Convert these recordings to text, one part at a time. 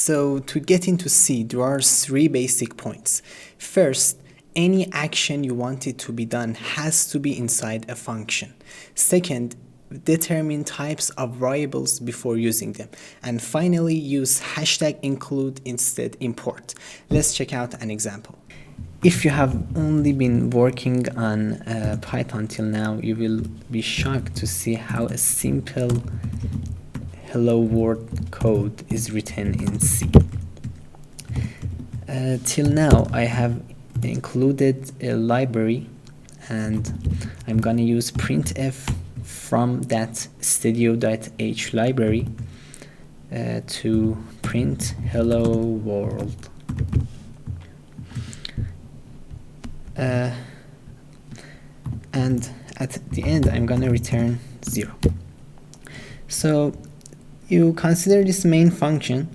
So to get into C, there are three basic points. First, any action you want it to be done has to be inside a function. Second, determine types of variables before using them. And finally, use hashtag include instead import. Let's check out an example. If you have only been working on Python till now, you will be shocked to see how a simple hello world code is written in C. Till now, I have included a library, and I'm gonna use printf from that studio.h library to print hello world. And at the end, I'm gonna return 0. So you consider this main function,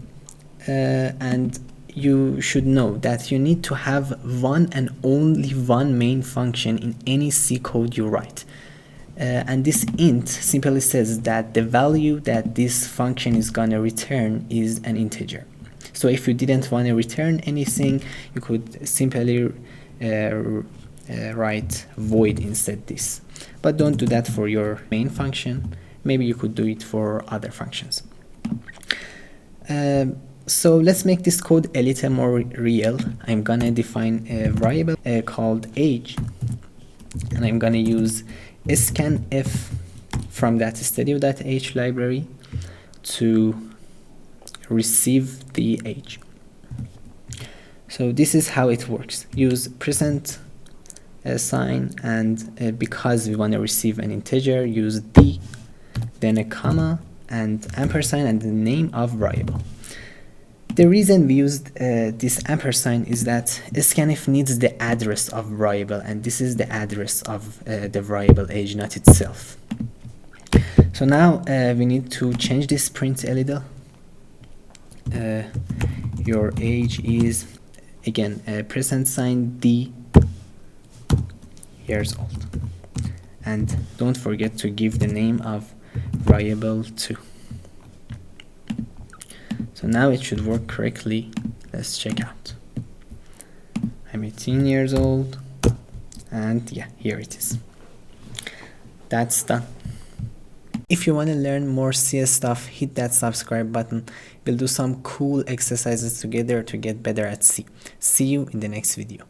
and you should know that you need to have one and only one main function in any C code you write. And this int simply says that the value that this function is gonna return is an integer. So if you didn't want to return anything, you could simply write void instead this. But don't do that for your main function. Maybe you could do it for other functions. So let's make this code a little more real. I'm gonna define a variable called age, and I'm gonna use scanf from that studio.h library to receive the age. So this is how it works. Use present sign, and because we want to receive an integer, use d, then a comma and ampersand and the name of variable. The reason we used this ampersand is that scanf needs the address of variable, and this is the address of the variable age, not itself. So now we need to change this print a little. Your age is, again, present sign d years old, and don't forget to give the name of variable too. So now it should work correctly. Let's check out. I'm 18 years old, and yeah, here it is. That's done. If you want to learn more CS stuff, hit that subscribe button. We'll do some cool exercises together to get better at C. See you in the next video.